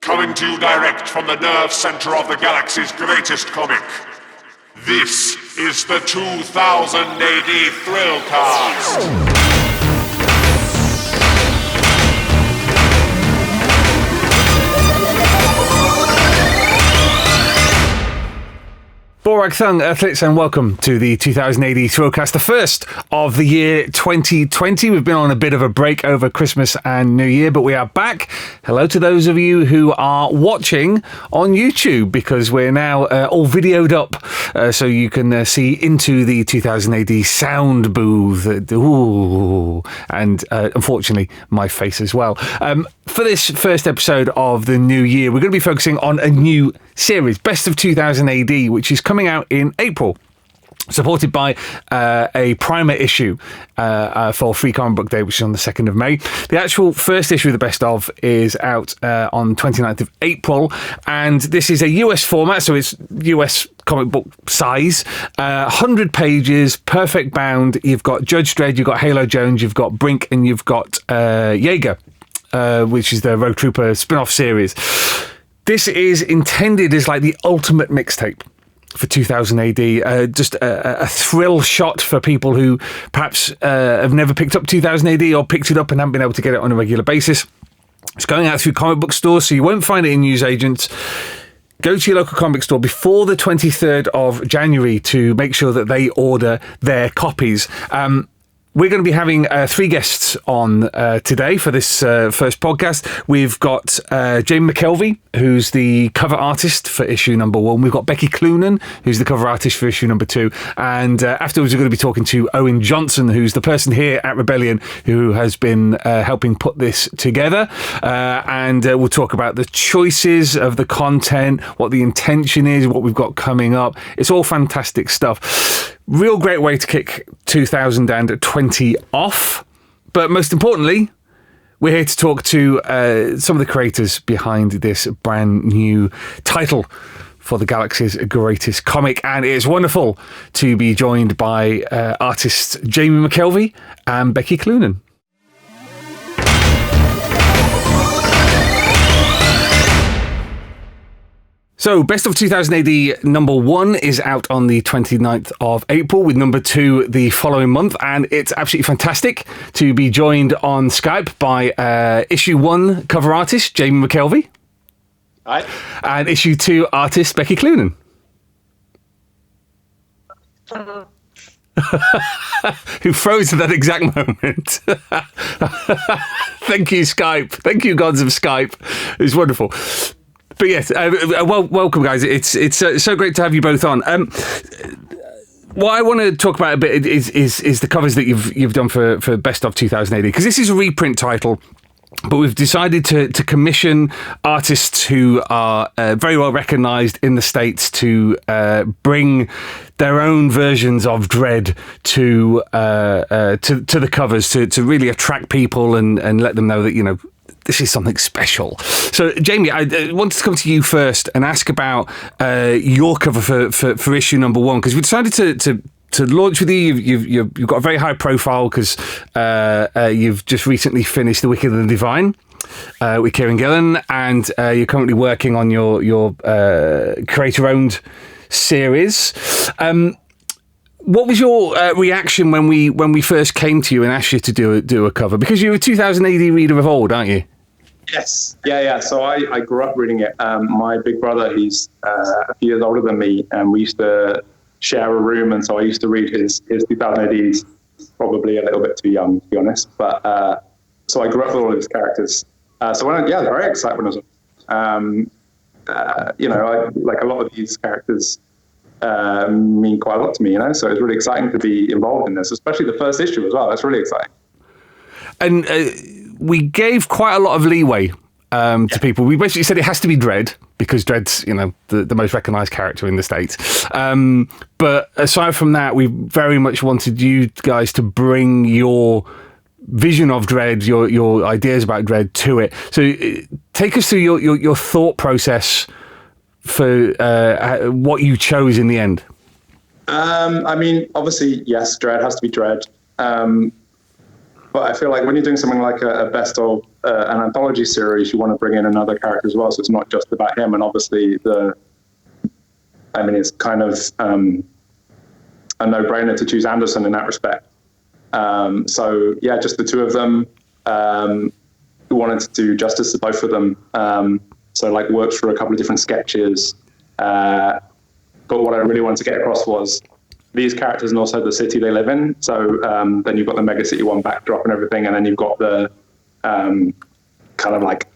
Coming to you direct from the nerve center of the galaxy's greatest comic. This is the 2000 AD Thrillcast. Borag Thung, Earthlets, and welcome to the 2000 AD Thrillcast, the first of the year 2020. We've been on a bit of a break over Christmas and New Year, but we are back. Hello to those of you who are watching on YouTube, because we're now all videoed up, so you can see into the 2000 AD sound booth. Ooh, and unfortunately, my face as well. For this first episode of the new year, we're going to be focusing on a new series, Best of 2000 AD, which is coming out in April, supported by a primer issue for Free Comic Book Day, which is on the 2nd of May. The actual first issue of the Best Of is out on 29th of April, and this is a US format, so it's US comic book size, 100 pages, perfect bound. You've got Judge Dredd, you've got Halo Jones, you've got Brink, and you've got Jaeger, which is the Rogue Trooper spin-off series. This is intended as like the ultimate mixtape for 2000 AD, just a thrill shot for people who perhaps have never picked up 2000 AD or picked it up and haven't been able to get it on a regular basis. It's going out through comic book stores, so you won't find it in newsagents. Go to your local comic store before the 23rd of January to make sure that they order their copies. We're going to be having three guests on today for this first podcast. We've got Jamie McKelvie, who's the cover artist for issue number 1. We've got Becky Cloonan, who's the cover artist for issue number 2. And afterwards, we're going to be talking to Owen Johnson, who's the person here at Rebellion who has been helping put this together. And we'll talk about the choices of the content, what the intention is, what we've got coming up. It's all fantastic stuff. Real great way to kick 2020 off. But most importantly, we're here to talk to some of the creators behind this brand new title for the galaxy's greatest comic. And it's wonderful to be joined by artists Jamie McKelvie and Becky Cloonan. So, Best of 2000 AD number 1 is out on the 29th of April, with number 2 the following month, and it's absolutely fantastic to be joined on Skype by issue 1 cover artist Jamie McKelvie. Hi. And issue 2 artist Becky Cloonan. Who froze at that exact moment. Thank you, Skype. Thank you, gods of Skype. It was wonderful. But yes, welcome, guys. It's so great to have you both on. What I want to talk about a bit is the covers that you've done for Best of 2000 AD, because this is a reprint title. But we've decided to commission artists who are very well recognised in the States to bring their own versions of Dredd to the covers to really attract people and let them know that, you know, this is something special. So, Jamie, I wanted to come to you first and ask about your cover for issue number 1, because we decided to launch with you. You've got a very high profile because you've just recently finished The Wicked and the Divine with Kieran Gillen, and you're currently working on your creator-owned series. What was your reaction when we first came to you and asked you to do a cover? Because you're a 2000 AD reader of old, aren't you? Yes. Yeah. So I grew up reading it. My big brother, he's a few years older than me, and we used to share a room, and so I used to read his 2000 ADs, probably a little bit too young, to be honest. But so I grew up with all of his characters. So when very excited when I was, I like a lot of these characters mean quite a lot to me, you know. So it's really exciting to be involved in this, especially the first issue as well. That's really exciting. And we gave quite a lot of leeway to people. We basically said it has to be Dredd, because Dredd's, you know, the most recognised character in the States. But aside from that, we very much wanted you guys to bring your vision of Dredd, your ideas about Dredd to it. So take us through your thought process for what you chose in the end. I mean, obviously, yes, Dredd has to be Dredd. But I feel like when you're doing something like a best of an anthology series, you want to bring in another character as well, so it's not just about him. And obviously, it's kind of a no-brainer to choose Anderson in that respect. So yeah, just the two of them. We wanted to do justice to both of them. So like worked through a couple of different sketches. But what I really wanted to get across was these characters and also the city they live in. So then you've got the Mega City 1 backdrop and everything, and then you've got the kind of like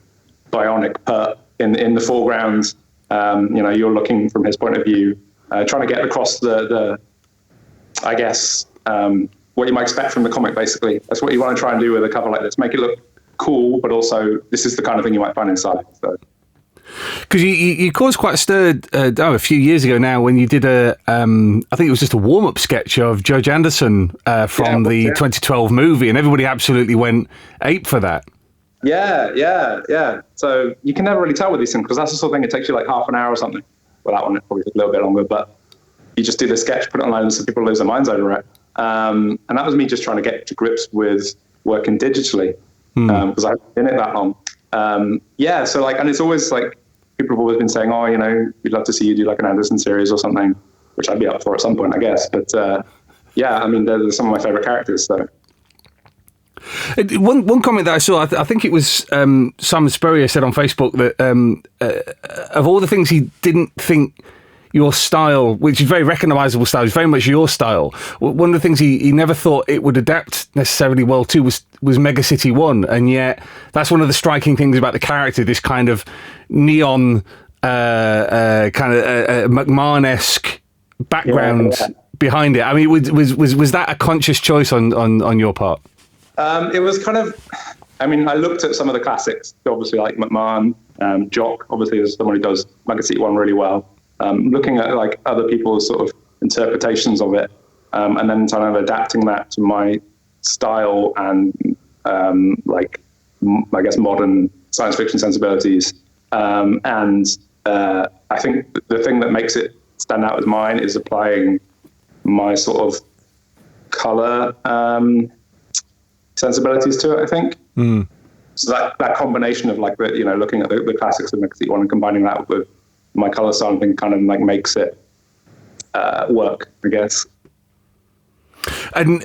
bionic Pert in the foreground. You're looking from his point of view, trying to get across the I guess, what you might expect from the comic, basically. That's what you want to try and do with a cover like this. Make it look cool, but also this is the kind of thing you might find inside. So. Because you caused quite a stir a few years ago now when you did I think it was just a warm-up sketch of Judge Anderson from the 2012 movie, and everybody absolutely went ape for that. Yeah. So you can never really tell with these things, because that's the sort of thing, it takes you like half an hour or something. Well, that one, it probably took a little bit longer, but you just do the sketch, put it online, and so people lose their minds over it. And that was me just trying to get to grips with working digitally, because I haven't been in it that long. So like, and it's always like, people have always been saying, we'd love to see you do like an Anderson series or something, which I'd be up for at some point, I guess. But they're some of my favorite characters. So one comment that I saw, I think it was Simon Spurrier said on Facebook that of all the things he didn't think your style, which is very recognisable style, is very much your style. One of the things he never thought it would adapt necessarily well to was Mega City 1, and yet that's one of the striking things about the character, this kind of neon, McMahon-esque background behind it. I mean, was that a conscious choice on your part? It was kind of, I looked at some of the classics, obviously like McMahon, Jock, obviously is someone who does Mega City 1 really well. Looking at like other people's sort of interpretations of it, and then kind of adapting that to my style and I guess modern science fiction sensibilities. I think the thing that makes it stand out as mine is applying my sort of color sensibilities to it, I think. So that combination of like looking at the classics of Mega City 1 and combining that with my color style thing kind of like makes it work, I guess. And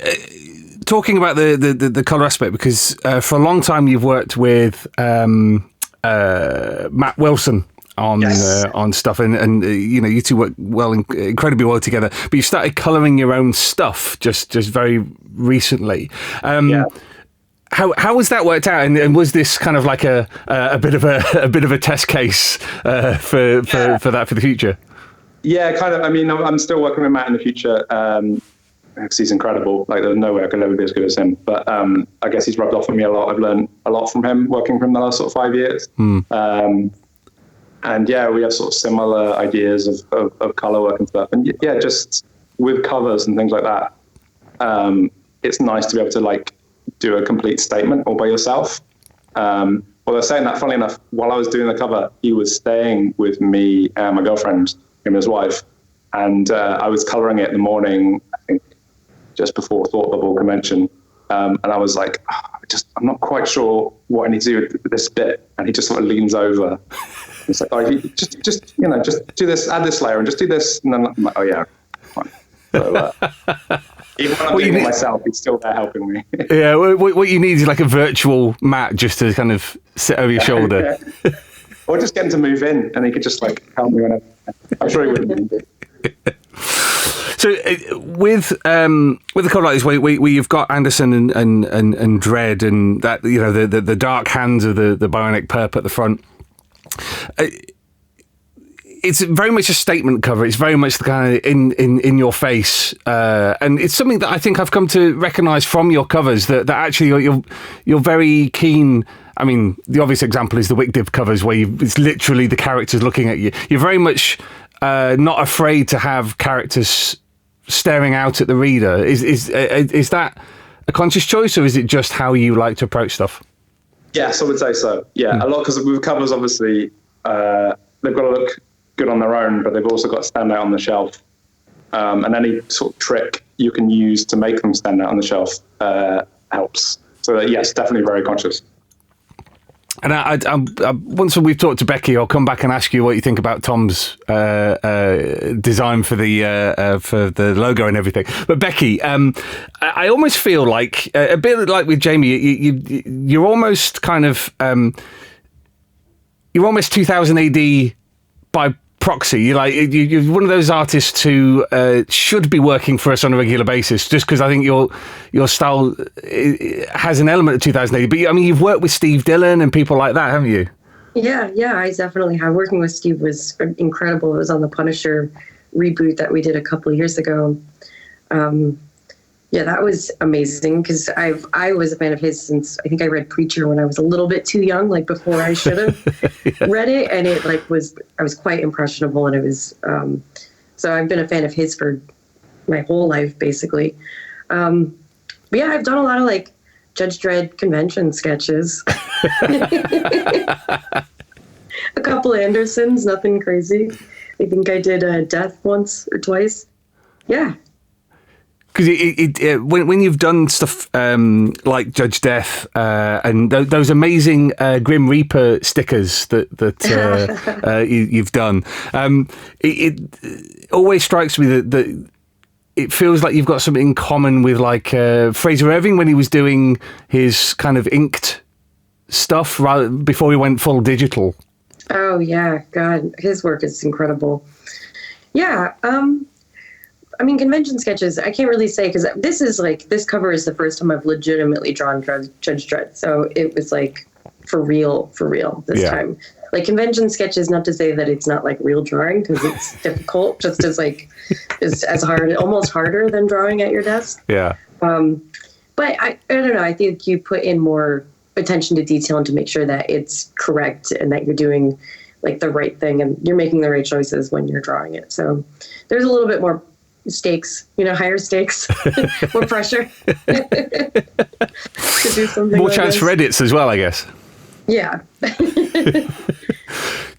talking about the color aspect, because for a long time you've worked with Matt Wilson on stuff, and you two work incredibly well together. But you started coloring your own stuff just very recently. How has that worked out? And was this kind of like a bit of a test case for the future? Yeah, kind of. I'm still working with Matt in the future because he's incredible. Like, there's no way I could ever be as good as him. But I guess he's rubbed off on me a lot. I've learned a lot from him working for him the last sort of 5 years. And we have sort of similar ideas of color work and stuff. And just with covers and things like that, it's nice to be able to like do a complete statement all by yourself. Although saying that, funnily enough, while I was doing the cover, he was staying with me and my girlfriend, him and his wife, and I was coloring it in the morning, I think just before Thought Bubble convention, and I was like, I'm not quite sure what I need to do with this bit, and he just sort of leans over. He's like, just do this, add this layer, and just do this, and then I'm like, fine. So, even when I'm doing it myself, he's still there helping me. Yeah, what you need is like a virtual Matt just to kind of sit over your shoulder. Yeah. Or just get him to move in, and he could just like help me whenever. I'm sure he wouldn't. So with the cover like this, where you've got Anderson and Dredd, and that the dark hands of the bionic perp at the front. It's very much a statement cover. It's very much the kind of in your face, and it's something that I think I've come to recognise from your covers that actually you're very keen. I mean, the obvious example is the Wick Div covers, where it's literally the characters looking at you. You're very much not afraid to have characters staring out at the reader. Is that a conscious choice, or is it just how you like to approach stuff? Yes, I would say so. Yeah, a lot, because with covers, obviously, they've got to look good on their own, but they've also got to stand out on the shelf. And any sort of trick you can use to make them stand out on the shelf helps. So yes, definitely very conscious. And once we've talked to Becky, I'll come back and ask you what you think about Tom's design for the logo and everything. But Becky, I almost feel like a bit like with Jamie, you're almost kind of you're almost 2000 AD by proxy. You're one of those artists who should be working for us on a regular basis, just because I think your style has an element of 2000 AD. But I mean, you've worked with Steve Dillon and people like that, haven't you? Yeah, I definitely have. Working with Steve was incredible. It was on the Punisher reboot that we did a couple of years ago. Yeah, that was amazing because I was a fan of his since I think I read Preacher when I was a little bit too young, like before I should have read it, and it I was quite impressionable, and it was so I've been a fan of his for my whole life basically. But yeah, I've done a lot of like Judge Dredd convention sketches, a couple of Andersons, nothing crazy. I think I did Death once or twice. Yeah. Because when you've done stuff like Judge Death and those amazing Grim Reaper stickers that you've done, it always strikes me that it feels like you've got something in common with like Fraser Irving when he was doing his kind of inked stuff before he went full digital. Oh yeah, God, his work is incredible. Yeah. I mean, convention sketches, I can't really say because this cover is the first time I've legitimately drawn Judge Dredd. So it was like for real this time. Like convention sketches, not to say that it's not like real drawing because it's difficult, just as hard, almost harder than drawing at your desk. Yeah. But I don't know. I think you put in more attention to detail and to make sure that it's correct and that you're doing like the right thing and you're making the right choices when you're drawing it. So there's a little bit more stakes, higher stakes, more pressure to do something. More like chance this. for edits as well, I guess. Yeah.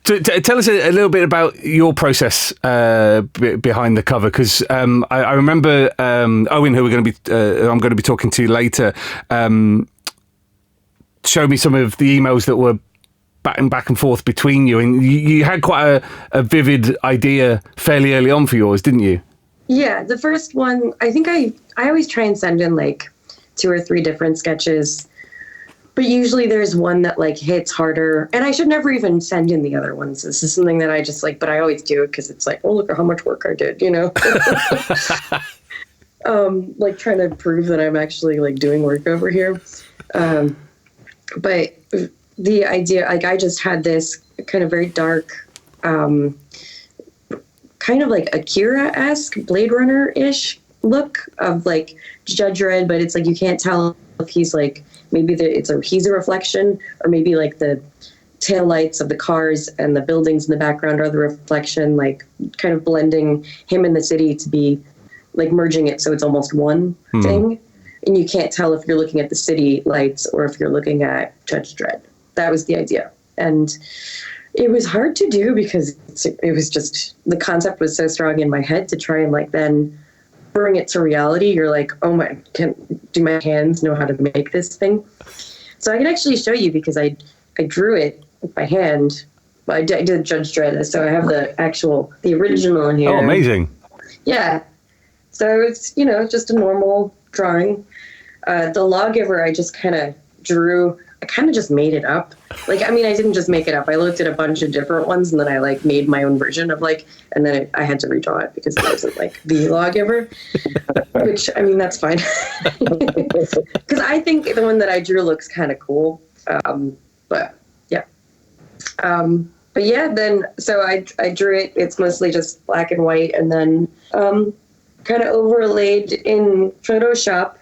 Tell us a little bit about your process behind the cover, because I remember Owen, who I'm going to be talking to later, showed me some of the emails that were back and forth between you, and you had quite a vivid idea fairly early on for yours, didn't you? Yeah, the first one, I think I always try and send in like 2 or 3 different sketches, but usually there's one that like hits harder, and I should never even send in the other ones. This is something that I just like, but I always do it because it's like, oh, look at how much work I did, like trying to prove that I'm actually like doing work over here. But the idea, like I just had this kind of very dark, kind of like Akira-esque, Blade Runner-ish look of like Judge Dredd, but it's like you can't tell if he's like, maybe he's a reflection, or maybe like the taillights of the cars and the buildings in the background are the reflection, like kind of blending him in the city to be like merging it so it's almost one thing. And you can't tell if you're looking at the city lights or if you're looking at Judge Dredd. That was the idea. And it was hard to do because it was just, the concept was so strong in my head to try and like then bring it to reality. You're like, oh my, do my hands know how to make this thing? So I can actually show you because I drew it by hand. I did Judge Dredd, so I have the original in here. Oh, amazing. Yeah. So it's, just a normal drawing. The Lawgiver, I just kind of drew. I kind of just made it up. Like, I mean, I didn't just make it up. I looked at a bunch of different ones, and then I like made my own version of like, and then I had to redraw it because it wasn't like the Lawgiver, which, I mean, that's fine. Because I think the one that I drew looks kind of cool. But yeah. But yeah, then, so I drew it. It's mostly just black and white, and then kind of overlaid in Photoshop.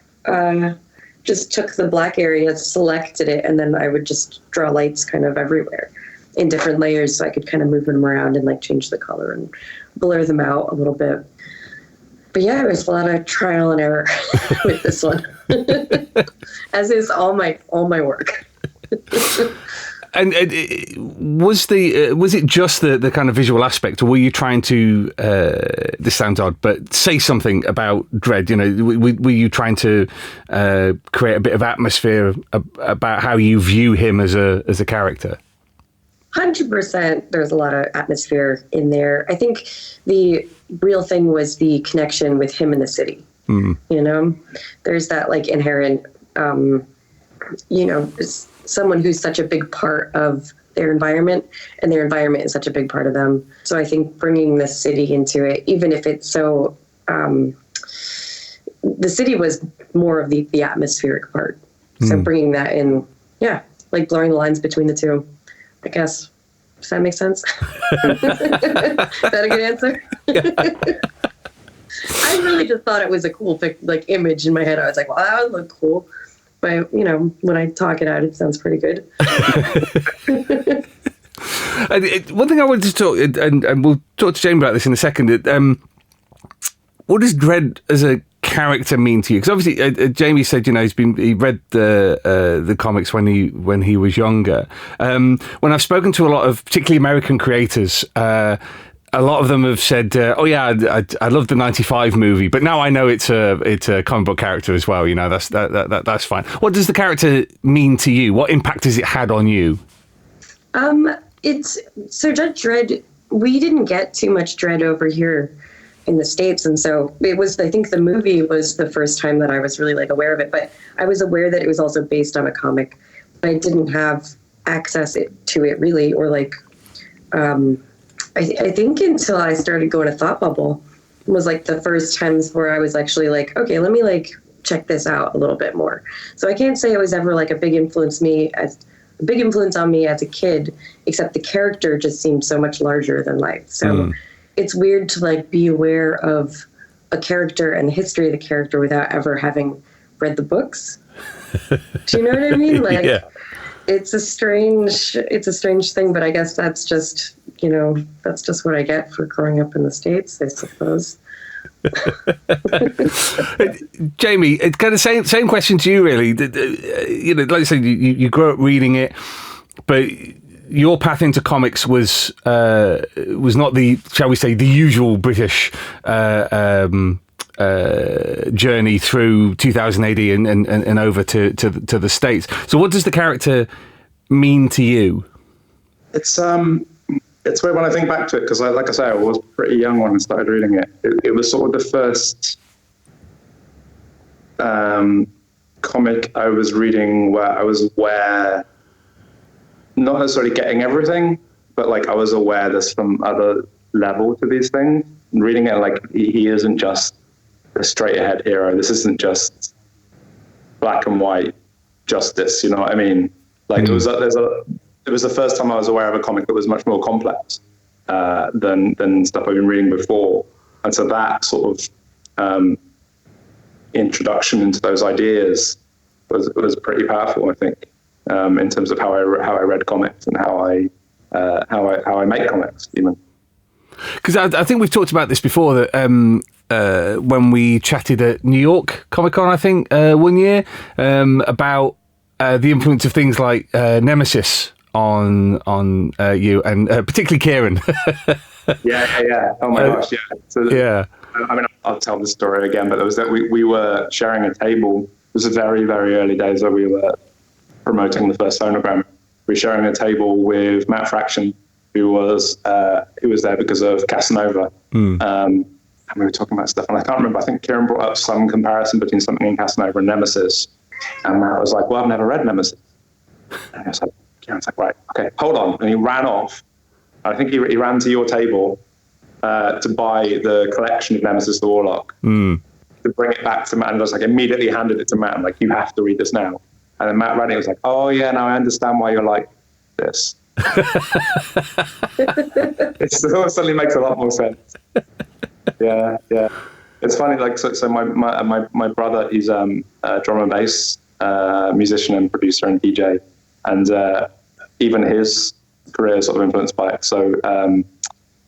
Just took the black area, selected it, and then I would just draw lights kind of everywhere in different layers so I could kind of move them around and like change the color and blur them out a little bit. But yeah, it was a lot of trial and error with this one, as is all my work. And was it just the kind of visual aspect, or were you trying to? This sounds odd, but say something about Dredd. You know, were you trying to create a bit of atmosphere about how you view him as a character? 100%. There's a lot of atmosphere in there. I think the real thing was the connection with him in the city. You know, there's that like inherent, you know, someone who's such a big part of their environment, and their environment is such a big part of them. So I think bringing the city into it, even if it's so, the city was more of the atmospheric part. So bringing that in, yeah, like blurring the lines between the two, I guess. Does that make sense? Is that a good answer? I really just thought it was a cool image in my head. I was like, well, that would look cool. But, you know, when I talk it out, it sounds pretty good. One thing I wanted to talk, and we'll talk to Jamie about this in a second. What does Dredd as a character mean to you? Because obviously, Jamie said, you know, he read the comics when he was younger. When I've spoken to a lot of particularly American creators, a lot of them have said, "Oh yeah, I love the '95 movie, but now I know it's a comic book character as well." You know, that's fine. What does the character mean to you? What impact has it had on you? It's so Judge Dredd. We didn't get too much Dredd over here in the States, and so it was. I think the movie was the first time that I was really like aware of it. But I was aware that it was also based on a comic, but I didn't have access to it really, or like. I think until I started going to Thought Bubble was like the first times where I was actually like, okay, let me like check this out a little bit more. So I can't say it was ever like a big influence on me as a kid, except the character just seemed so much larger than life. So it's weird to like be aware of a character and the history of the character without ever having read the books. Do you know what I mean? Like, yeah. It's a strange thing, but I guess that's just, you know, that's just what I get for growing up in the States, I suppose. Jamie, it's kind of same question to you, really. You know, like I said, you grew up reading it, but your path into comics was not the, shall we say, the usual British journey through 2000 AD and over to the States. So what does the character mean to you? It's weird when I think back to it, because like I say, I was pretty young when I started reading it. It was sort of the first comic I was reading where I was aware, not necessarily getting everything, but like I was aware there's some other level to these things. And reading it, like he isn't just a straight ahead hero. This isn't just black and white justice. You know what I mean? Like it was the first time I was aware of a comic that was much more complex than stuff I've been reading before. And so that sort of introduction into those ideas was pretty powerful, I think, in terms of how I read comics and how I make comics even. Because I think we've talked about this before, that when we chatted at New York Comic Con, I think, one year, about the influence of things like Nemesis on you, and particularly Kieran. Yeah. Oh my gosh, yeah. So yeah. I mean, I'll tell the story again, but there was that we were sharing a table. It was the very, very early days where we were promoting the first sonogram. We were sharing a table with Matt Fraction, who was there because of Casanova. And we were talking about stuff, and I can't remember. I think Kieran brought up some comparison between something in Casanova and Nemesis, and Matt was like, "Well, I've never read Nemesis." And I was like, Kieran's like, "Right, okay, hold on," and he ran off. I think he ran to your table to buy the collection of Nemesis the Warlock to bring it back to Matt, and I was like, immediately handed it to Matt. I'm like, "You have to read this now." And then Matt read it. He was like, "Oh yeah, now I understand why you're like this." It suddenly makes a lot more sense. Yeah. It's funny, like so my brother, he's a drum and bass musician and producer and DJ, and even his career is sort of influenced by it. So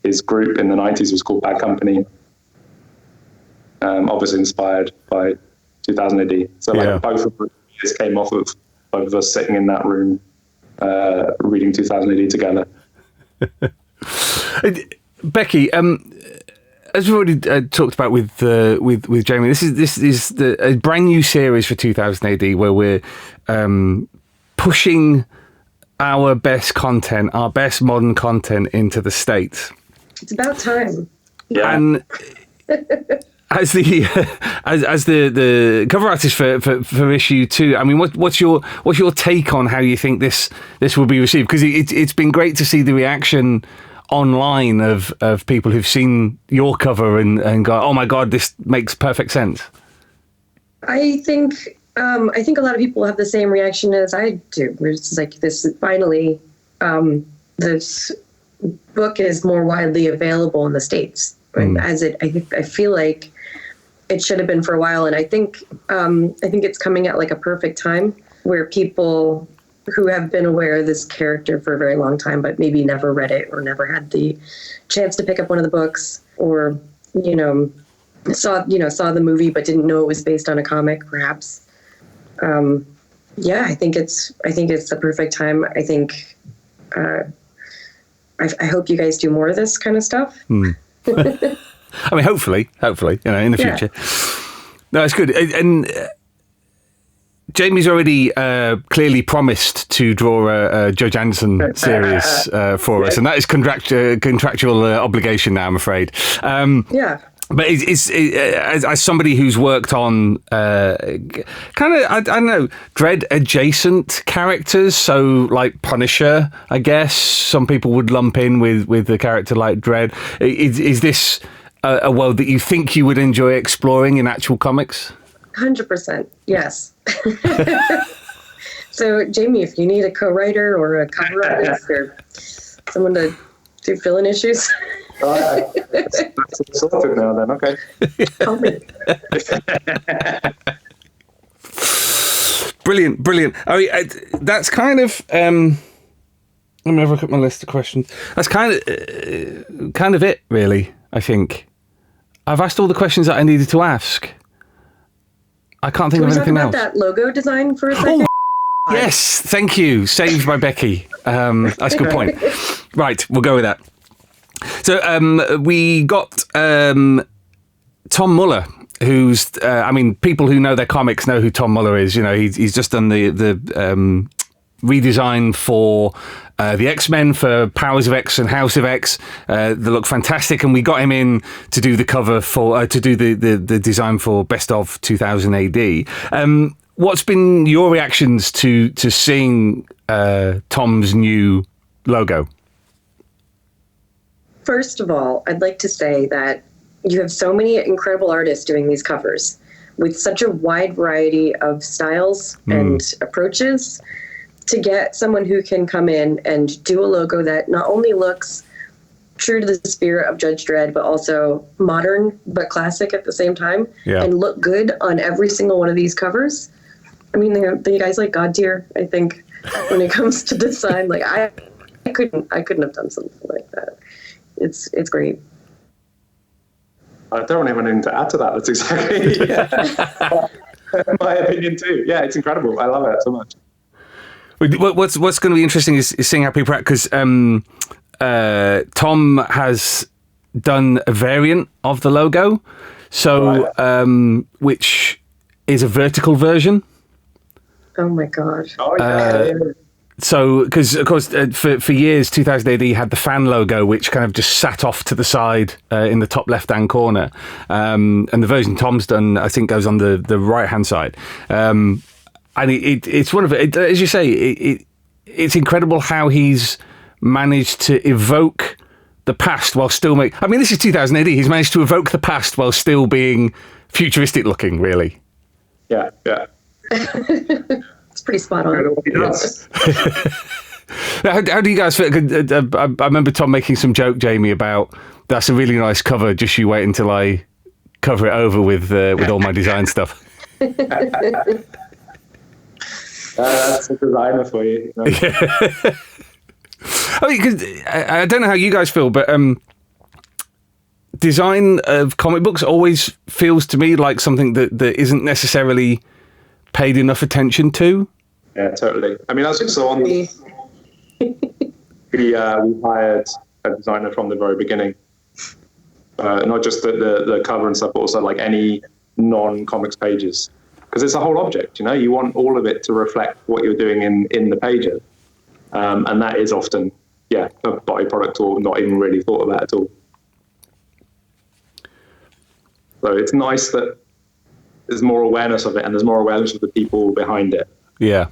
his group in the 90s was called Bad Company, obviously inspired by 2000 AD. So like both of the years came off of both of us sitting in that room reading 2000 AD together. Becky, as we've already talked about with Jamie, this is a brand new series for 2000 AD where we're pushing our best content, our best modern content into the States. It's about time. Yeah. And as the cover artist for issue 2, I mean, what's your take on how you think this will be received? Because it's been great to see the reaction online of people who've seen your cover and go, oh my God, this makes perfect sense. I think a lot of people have the same reaction as I do. It's like this finally, this book is more widely available in the States. And I feel like it should have been for a while. And I think it's coming at like a perfect time where people who have been aware of this character for a very long time, but maybe never read it or never had the chance to pick up one of the books, or, saw the movie, but didn't know it was based on a comic, perhaps. I think it's the perfect time. I think, I hope you guys do more of this kind of stuff. I mean, hopefully, in the future. No, it's good. And Jamie's already clearly promised to draw a Joe Jansen series for us, and that is contractual obligation now, I'm afraid. But it's as somebody who's worked on kind of, I don't know, Dredd adjacent characters, so like Punisher, I guess some people would lump in with a character like Dredd. Is this a world that you think you would enjoy exploring in actual comics? 100%, yes. So, Jamie, if you need a co-writer or a cover artist or someone to do fill-in issues. All right. That's sorted now then, okay. Help me. Brilliant. I mean, that's kind of... let me have a look at my list of questions. That's kind of it, really, I think. I've asked all the questions that I needed to ask. I can't think of anything else. Can we talk about that logo design for a second? Oh, yes, thank you. Saved by Becky. That's a good point. Right, we'll go with that. So we got Tom Muller, who's, people who know their comics know who Tom Muller is. He's just done the redesign for the X-Men, for Powers of X and House of X. They look fantastic, and we got him in to do the cover for to do the design for Best of 2000 AD. What's been your reactions to seeing Tom's new logo? First of all, I'd like to say that you have so many incredible artists doing these covers with such a wide variety of styles and approaches. To get someone who can come in and do a logo that not only looks true to the spirit of Judge Dredd, but also modern but classic at the same time, and look good on every single one of these covers. I mean, the guys like God tier, I think, when it comes to design. Like I couldn't have done something like that. It's great. I don't have anything to add to that. That's exactly my opinion too. Yeah, it's incredible. I love it so much. What's going to be interesting is seeing how people react, because Tom has done a variant of the logo, which is a vertical version. Oh my God. Oh yeah. So, because of course, for years, 2000 AD had the fan logo, which kind of just sat off to the side in the top left-hand corner, and the version Tom's done, I think, goes on the right-hand side. And it's one of it, as you say, it's incredible how he's managed to evoke the past while still this is 2000 AD. He's managed to evoke the past while still being futuristic looking, really. Yeah. It's pretty spot on. How do you guys feel? I remember Tom making some joke, Jamie, about that's a really nice cover. Just you wait until I cover it over with all my design stuff. That's a designer for you. Yeah. I mean, because I don't know how you guys feel, but design of comic books always feels to me like something that isn't necessarily paid enough attention to. Yeah, totally. I mean, I was just on we hired a designer from the very beginning. Not just the cover and stuff, but also like any non-comics pages, because it's a whole object. You want all of it to reflect what you're doing in the pages, and that is often a byproduct or not even really thought about at all. So it's nice that there's more awareness of it, and there's more awareness of the people behind it. Yeah.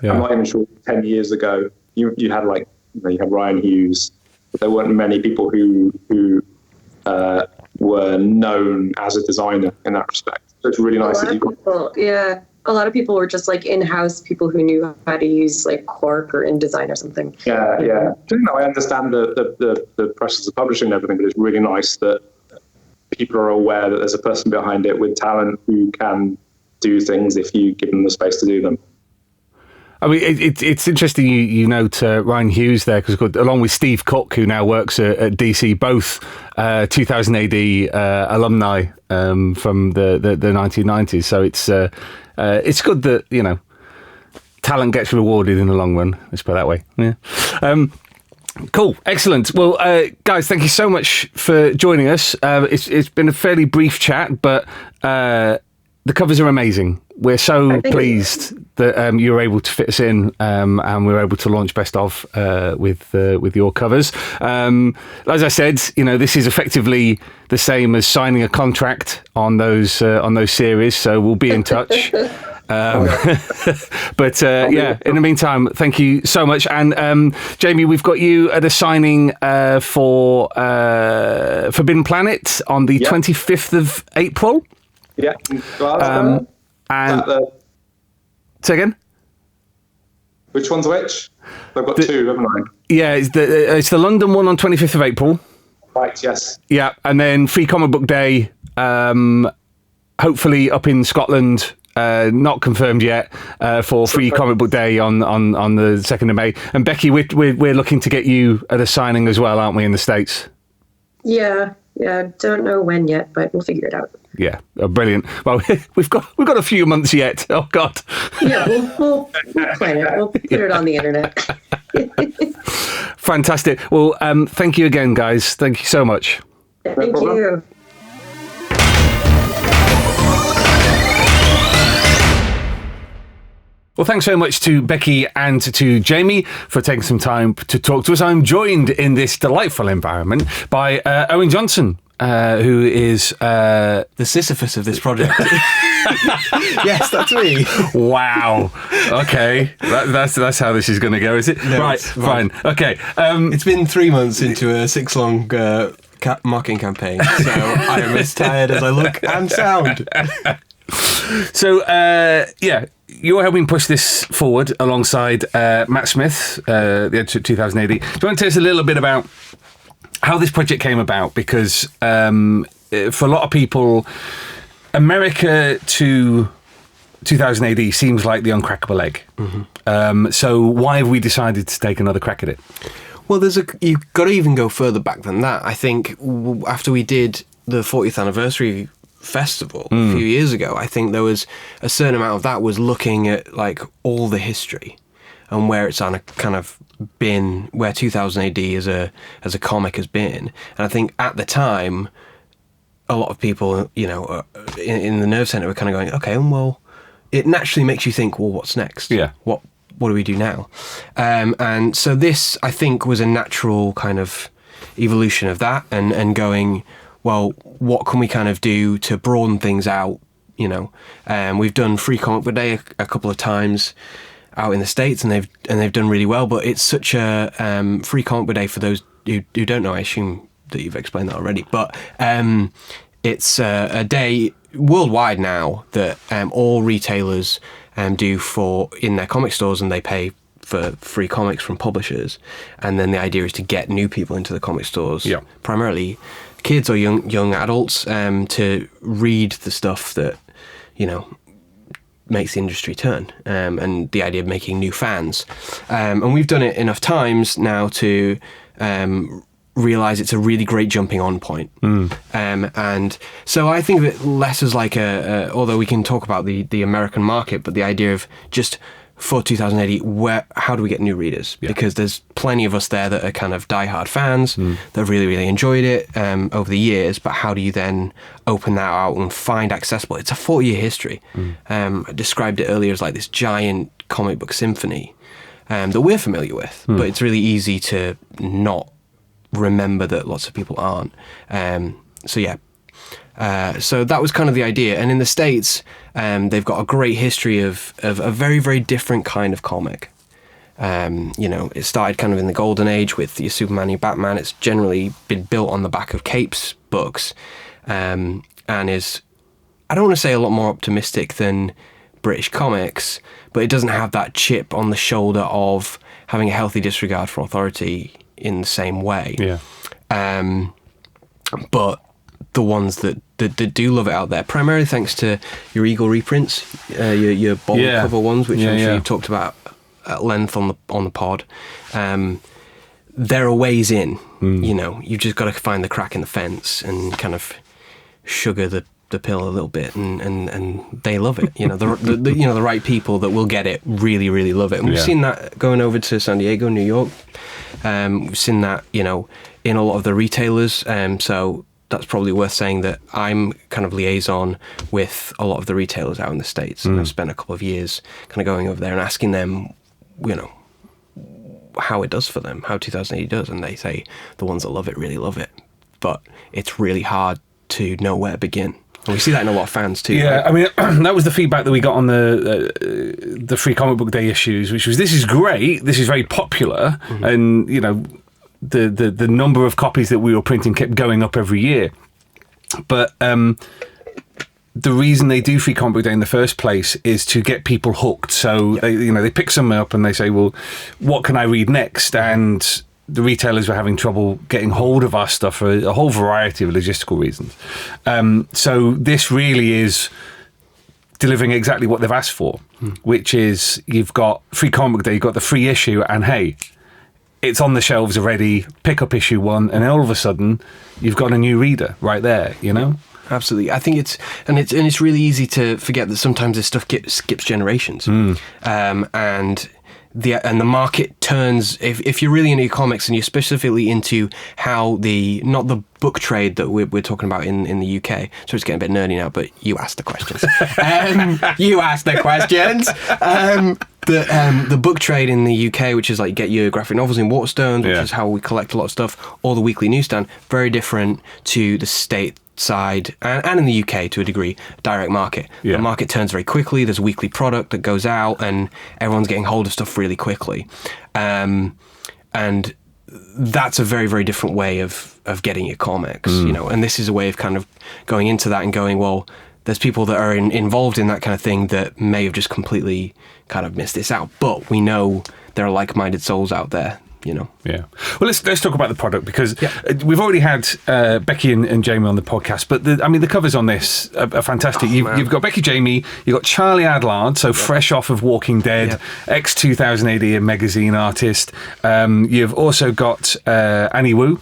I'm not even sure 10 years ago you had you had Ryan Hughes, but there weren't many people who were known as a designer in that respect. So it's really nice that you've got... A lot of people were just like in-house people who knew how to use like Quark or InDesign or something. Yeah. I understand the process of publishing and everything, but it's really nice that people are aware that there's a person behind it with talent who can do things if you give them the space to do them. I mean, it's interesting you note Ryan Hughes there, because along with Steve Cook, who now works at DC, both 2000 AD alumni from the 1990s. So it's good that, talent gets rewarded in the long run. Let's put it that way. Yeah. Cool. Excellent. Well, guys, thank you so much for joining us. It's been a fairly brief chat, but the covers are amazing. We're so pleased that you were able to fit us in, and we were able to launch Best Of with your covers. As I said, this is effectively the same as signing a contract on those series. So we'll be in touch. But in the meantime, thank you so much. And Jamie, we've got you at a signing for Forbidden Planet on the 25th of April. Yeah. And say again? Which one's which? I've got two, haven't I? Yeah, it's the London one on 25th of April. Right, yes. Yeah, and then Free Comic Book Day, hopefully up in Scotland, not confirmed yet, for Free Comic Book Day on the 2nd of May. And Becky, we're looking to get you at a signing as well, aren't we, in the States? Yeah, don't know when yet, but we'll figure it out. Yeah, brilliant. Well, we've got a few months yet. Oh God. Yeah, we'll plan it. We'll put it on the internet. Fantastic. Well, thank you again, guys. Thank you so much. Thank you. Well, thanks so much to Becky and to Jamie for taking some time to talk to us. I'm joined in this delightful environment by Owen Johnson, who is the Sisyphus of this project. Yes, that's me. Wow. Okay, that's how this is going to go, is it? No, right, fine. Okay. It's been 3 months into a 6-long marketing campaign, so I am as tired as I look and sound. So, you're helping push this forward alongside Matt Smith, the editor of 2000 AD. Do you want to tell us a little bit about how this project came about? Because for a lot of people, America to 2000 AD seems like the uncrackable egg. Mm-hmm. So why have we decided to take another crack at it? Well, you've got to even go further back than that. I think after we did the 40th anniversary festival a few years ago, I think there was a certain amount of that was looking at like all the history and where it's on a kind of been, where 2000 AD as a comic has been. And I think at the time, a lot of people, in the Nerve Centre were kind of going, okay, well, it naturally makes you think, well, what's next? Yeah. What do we do now? And so this, I think, was a natural kind of evolution of that and going, well, what can we kind of do to broaden things out? We've done Free Comic Book Day a couple of times out in the States, and they've done really well. But it's such a Free Comic Book Day, for those who don't know. I assume that you've explained that already. But it's a day worldwide now that all retailers do in their comic stores, and they pay for free comics from publishers. And then the idea is to get new people into the comic stores, primarily kids or young adults, to read the stuff that makes the industry turn, and the idea of making new fans. And we've done it enough times now to realise it's a really great jumping on point. And so I think of it less as like although we can talk about the American market, but the idea of just for 2080, how do we get new readers? Yeah. Because there's plenty of us there that are kind of diehard fans that really, really enjoyed it over the years. But how do you then open that out and find accessible? It's a 40-year history. I described it earlier as like this giant comic book symphony that we're familiar with, but it's really easy to not remember that lots of people aren't. So that was kind of the idea. And in the States, they've got a great history of a very, very different kind of comic. It started kind of in the golden age with your Superman, your Batman. It's generally been built on the back of Capes books, and is, I don't want to say a lot more optimistic than British comics, but it doesn't have that chip on the shoulder of having a healthy disregard for authority in the same way. Yeah. But the ones that do love it out there, primarily thanks to your Eagle reprints, your bold cover ones, which I'm sure you've talked about at length on the pod. There are ways in. You've just got to find the crack in the fence and kind of sugar the pill a little bit, and they love it. The right people that will get it really, really love it. And we've seen that going over to San Diego, New York. We've seen that in a lot of the retailers. So that's probably worth saying that I'm kind of liaison with a lot of the retailers out in the States. And I've spent a couple of years kind of going over there and asking them, how it does for them, how 2080 does. And they say the ones that love it really love it. But it's really hard to know where to begin. And we see that in a lot of fans too. Yeah, right? I mean, that was the feedback that we got on the Free Comic Book Day issues, which was, this is great, this is very popular, and, the number of copies that we were printing kept going up every year. But the reason they do Free Comic Book Day in the first place is to get people hooked. So they pick something up and they say, well, what can I read next? And the retailers were having trouble getting hold of our stuff for a whole variety of logistical reasons. So this really is delivering exactly what they've asked for, which is you've got Free Comic Book Day, you've got the free issue, and hey, it's on the shelves already, pick up issue 1, and then all of a sudden you've got a new reader right there, Absolutely. I think it's really easy to forget that sometimes this stuff skips generations. And the market turns, if you're really into comics and you're specifically into how not the book trade that we're talking about in the UK, so it's getting a bit nerdy now, but you asked the questions. The book trade in the UK, which is like get your graphic novels in Waterstones, which is how we collect a lot of stuff, or the weekly newsstand, very different to the stateside and in the UK to a degree, direct market. The market turns very quickly. There's a weekly product that goes out and everyone's getting hold of stuff really quickly. And that's a very, very different way of getting your comics, and this is a way of kind of going into that and going, well, there's people that are involved in that kind of thing that may have just completely kind of missed this out. But we know there are like-minded souls out there, Yeah. Well, let's talk about the product, because we've already had Becky and Jamie on the podcast, but the covers on this are fantastic. You've got Becky, Jamie, you've got Charlie Adlard, so fresh off of Walking Dead, ex-2000 AD, a magazine artist. You've also got Annie Wu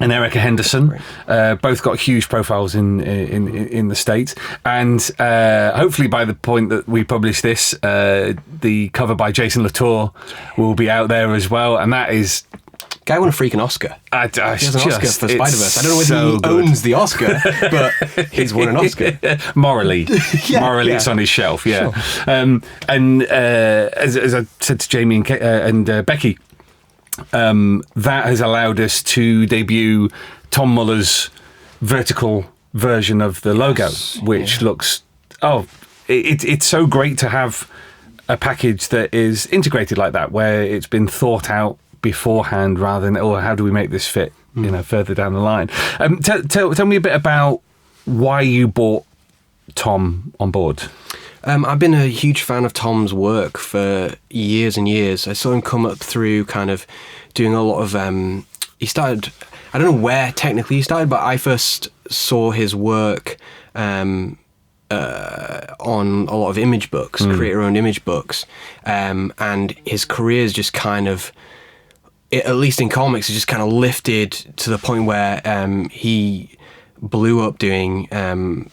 and Erica Henderson, both got huge profiles in the States, and hopefully by the point that we publish this, the cover by Jason Latour will be out there as well, and that is... Guy won a freaking Oscar. He has an Oscar for Spider-Verse. I don't know whether he owns the Oscar, but he's won an Oscar. Morally, it's on his shelf. Yeah, sure. As I said to Jamie and Becky, that has allowed us to debut Tom Muller's vertical version of the logo, which looks... it's so great to have a package that is integrated like that, where it's been thought out beforehand rather than, how do we make this fit, further down the line. Tell me a bit about why you brought Tom on board. I've been a huge fan of Tom's work for years and years. I saw him come up through kind of doing a lot of... he started... I don't know where technically he started, but I first saw his work on a lot of image books, creator-owned image books. And his career is just kind of... at least in comics, it's just kind of lifted to the point where he blew up doing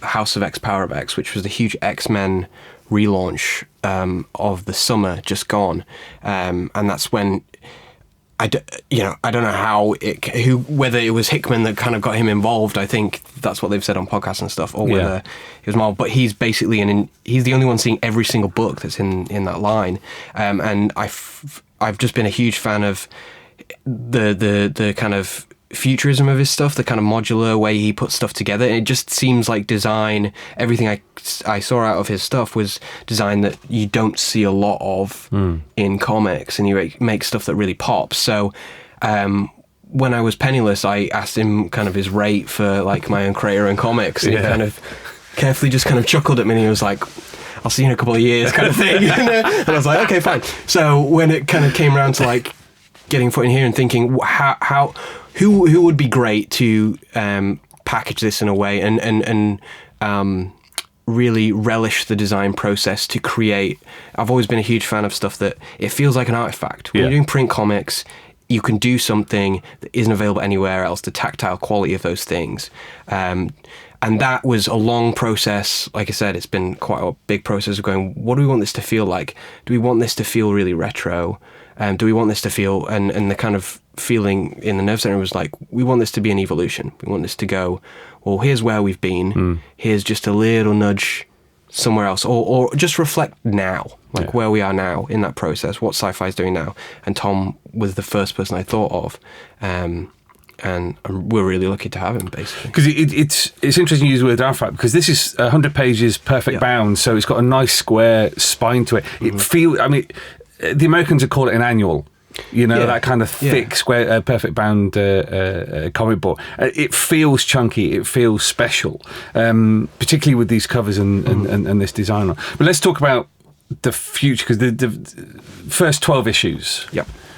House of X, Power of X, which was the huge X-Men relaunch of the summer just gone, and that's when I don't know whether it was Hickman that kind of got him involved. I think that's what they've said on podcasts and stuff, or whether it was Marvel. But he's basically he's the only one seeing every single book that's in that line, and I've just been a huge fan of the kind of futurism of his stuff, the kind of modular way he puts stuff together. It just seems like design. Everything I saw out of his stuff was design that you don't see a lot of in comics, and you make stuff that really pops. So when I was penniless, I asked him kind of his rate for like my own creator and comics, and he kind of carefully just kind of chuckled at me, and he was like, I'll see you in a couple of years kind of thing. And I was like, okay, fine. So when it kind of came around to like getting foot in here and thinking who would be great to package this in a way and really relish the design process to create. I've always been a huge fan of stuff that it feels like an artifact. When you're doing print comics, you can do something that isn't available anywhere else, the tactile quality of those things. And that was a long process. Like I said, it's been quite a big process of going, what do we want this to feel like? Do we want this to feel really retro? Do we want this to feel, and the kind of feeling in the Nerve Center was like, we want this to be an evolution. We want this to go, well, here's where we've been. Here's just a little nudge somewhere else, or just reflect now, like where we are now in that process, what sci-fi is doing now. And Tom was the first person I thought of. And we're really lucky to have him, basically. Because it's interesting to use the word artifact, because this is 100 pages perfect bound, so it's got a nice square spine to it. It feels, I mean, the Americans would call it an annual, that kind of thick, square, perfect bound comic book. It feels chunky, it feels special, particularly with these covers and this design. But let's talk about the future, because the first 12 issues,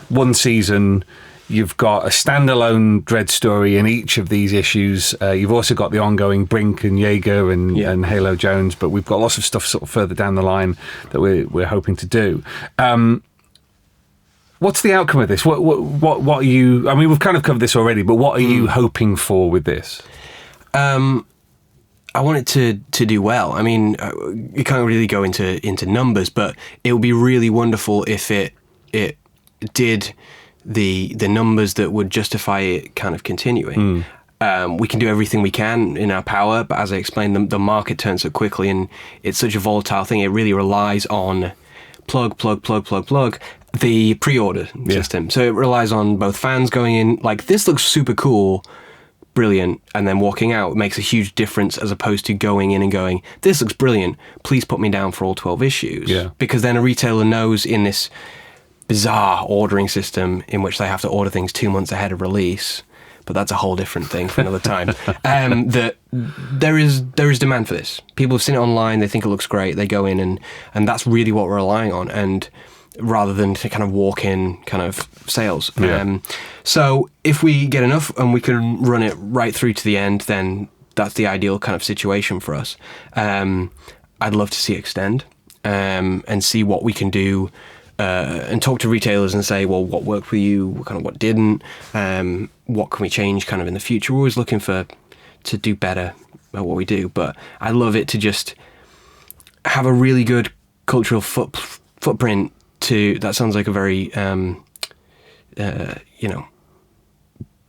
one season. You've got a standalone Dredd story in each of these issues. You've also got the ongoing Brink and Jaeger and Halo Jones, but we've got lots of stuff sort of further down the line that we're hoping to do. What's the outcome of this? What are you? I mean, we've kind of covered this already, but what are you hoping for with this? I want it to do well. I mean, you can't really go into numbers, but it would be really wonderful if it did the numbers that would justify it kind of continuing. We can do everything we can in our power, but as I explained, the market turns so quickly, and it's such a volatile thing. It really relies on plug the pre-order system. So it relies on both fans going in like, this looks super cool, brilliant, and then walking out. It makes a huge difference, as opposed to going in and going, this looks brilliant, please put me down for all 12 issues. Because then a retailer knows, in this bizarre ordering system in which they have to order things 2 months ahead of release, but that's a whole different thing for another time, that there is demand for this. People have seen it online, they think it looks great, they go in, and that's really what we're relying on, and rather than to kind of walk in kind of sales. So if we get enough and we can run it right through to the end, then that's the ideal kind of situation for us. I'd love to see it extend, and see what we can do, and talk to retailers and say, well, what worked for you, kind of what didn't, what can we change kind of in the future. We're always looking to do better at what we do, but I love it to just have a really good cultural footprint that sounds like a very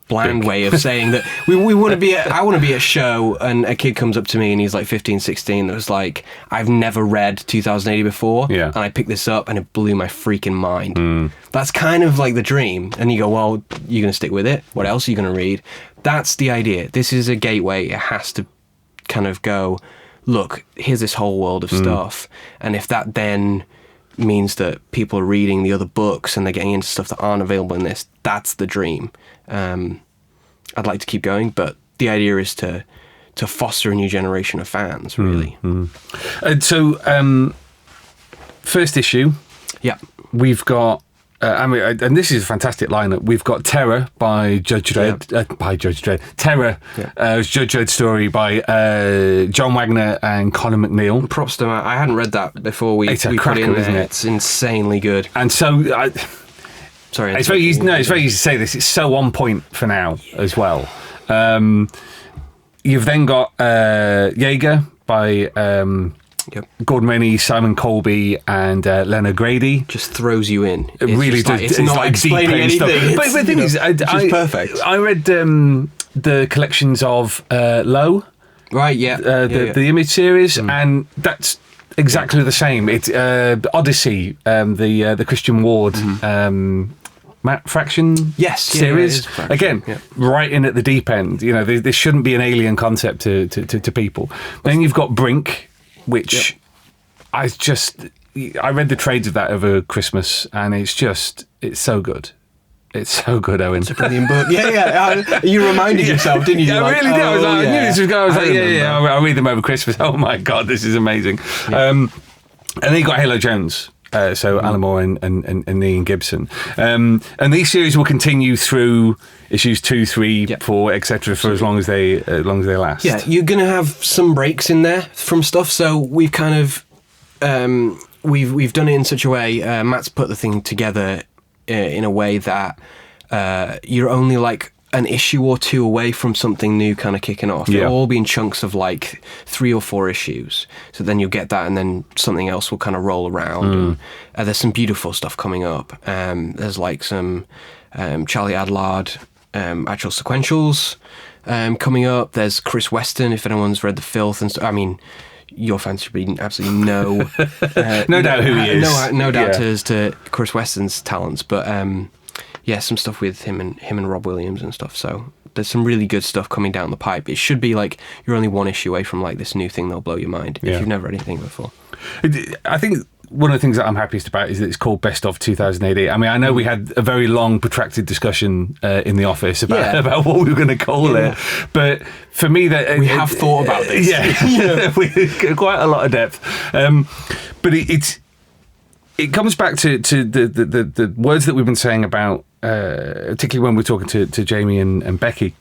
bland way of saying that we want to be I want to be at a show and a kid comes up to me and he's like 15, 16 that was like, I've never read 2080 before, and I picked this up and it blew my freaking mind. That's kind of like the dream, and you go, well, you're going to stick with it, what else are you going to read? That's the idea. This is a gateway. It has to kind of go, look, here's this whole world of stuff, and if that then means that people are reading the other books and they're getting into stuff that aren't available in this, that's the dream. I'd like to keep going, but the idea is to foster a new generation of fans, really. And so, first issue, we've got, and this is a fantastic lineup. We've got Terror by Judge Dredd. Terror, Judge Dredd story by John Wagner and Conor McNeil. Props to Matt. I hadn't read that before we put it in there. Isn't it? It's insanely good. And so, sorry, it's very easy. No, it's very easy to say this. It's so on point for now as well. You've then got Jaeger by Gordon Rennie, Simon Colby, and Leonard Grady. Just throws you in. It really does. It's not like explaining anything. But the thing is, it's perfect. I read the collections of Low, Right? the Image series, and that's exactly the same. It's Odyssey, the Christian Ward. Matt Fraction series Fraction. again, right in at the deep end. You know, this shouldn't be an alien concept to people. Then you've got Brink, which I read the trades of that over Christmas, and it's so good. It's so good, Owen. It's a brilliant book. You reminded yourself, didn't you? Yeah, I really did. I knew this was going. I was like, I'll read them over Christmas. Oh my God, this is amazing. And then you got Halo Jones. So Alan Moore and Ian Gibson. And these series will continue through issues 2, 3, 4, etc. for as long as they last. Yeah, you're going to have some breaks in there from stuff. So we've kind of we've done it in such a way. Matt's put the thing together in a way that you're only like an issue or 2 away from something new kind of kicking off. It'll all be in chunks of like 3 or 4 issues. So then you'll get that, and then something else will kind of roll around. And, there's some beautiful stuff coming up. There's like some Charlie Adlard actual sequentials coming up. There's Chris Weston, if anyone's read The Filth and stuff. I mean, your fans should be absolutely no doubt who he is. No doubt as to Chris Weston's talents, but some stuff with him and Rob Williams and stuff. So there's some really good stuff coming down the pipe. It should be like you're only 1 issue away from like this new thing that'll blow your mind if you've never read anything before. I think one of the things that I'm happiest about is that it's called Best of 2000 AD. I mean, I know we had a very long, protracted discussion in the office about what we were going to call it, but for me, that we have thought about this. We quite a lot of depth. But it comes back to the words that we've been saying about, particularly when we're talking to Jamie and Becky.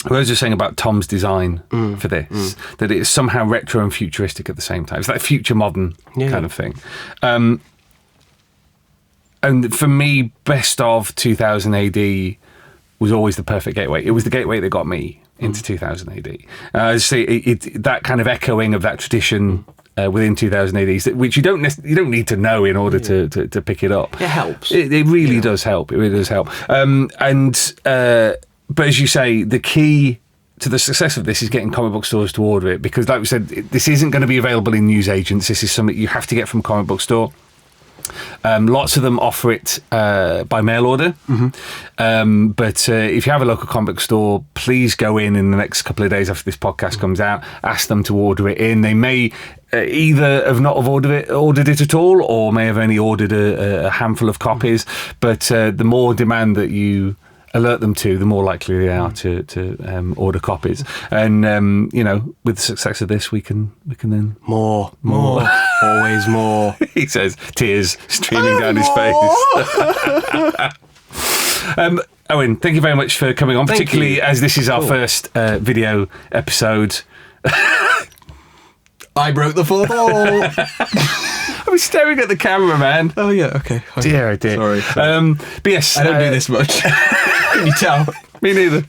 Words are saying about Tom's design for this, that it is somehow retro and futuristic at the same time. It's like future modern kind of thing. And for me, Best of 2000 AD was always the perfect gateway. It was the gateway that got me into 2000 AD. I see that kind of echoing of that tradition within 2000 AD, which you don't need to know in order to pick it up. It helps. It really does help. It really does help. But as you say, the key to the success of this is getting comic book stores to order it, because like we said, this isn't going to be available in newsagents. This is something you have to get from a comic book store. Lots of them offer it by mail order. But if you have a local comic book store, please go in the next couple of days after this podcast comes out, ask them to order it in. They may either have not have ordered it at all, or may have only ordered a handful of copies. But the more demand that you alert them to, the more likely they are to order copies. And with the success of this, we can then more, always more. He says, tears streaming down his face. Owen, thank you very much for coming on, particularly as this is our first video episode. I broke the fourth wall. I was staring at the camera, man. Oh yeah, okay. Dear. Sorry. But yes, I don't do this much. Can you tell? Me neither.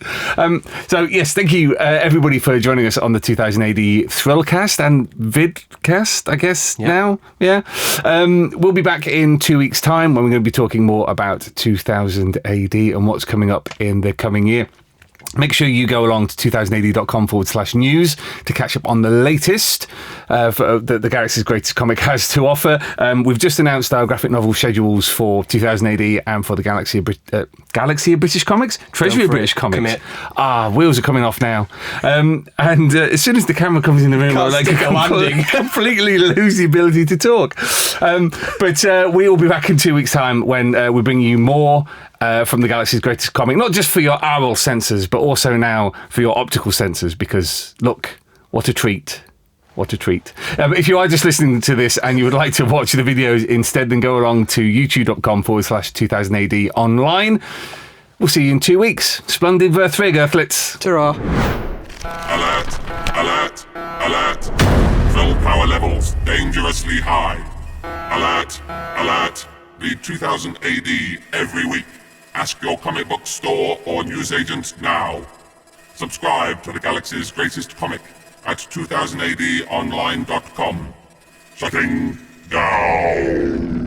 So yes, thank you everybody for joining us on the 2000 AD Thrillcast and Vidcast, I guess now. Yeah. We'll be back in 2 weeks' time when we're going to be talking more about 2000 AD and what's coming up in the coming year. Make sure you go along to 2000ad.com/news to catch up on the latest the Galaxy's Greatest Comic has to offer. We've just announced our graphic novel schedules for 2000 AD and for the Galaxy of British Comics? Treasury of British Comics. Wheels are coming off now. And as soon as the camera comes in the room, I completely lose the ability to talk. But we will be back in 2 weeks' time when we bring you more from the Galaxy's Greatest Comic, not just for your aural senses, but also now for your optical senses, because look, what a treat. What a treat. If you are just listening to this and you would like to watch the videos instead, then go along to youtube.com/2000AD online. We'll see you in 2 weeks. Splendid Verthrig, Earthlets. Ta-ra. Alert! Alert! Alert! Fill power levels dangerously high. Alert! Alert! Read 2000 AD every week. Ask your comic book store or newsagent now. Subscribe to the Galaxy's Greatest Comic at 2000adonline.com. Shutting down.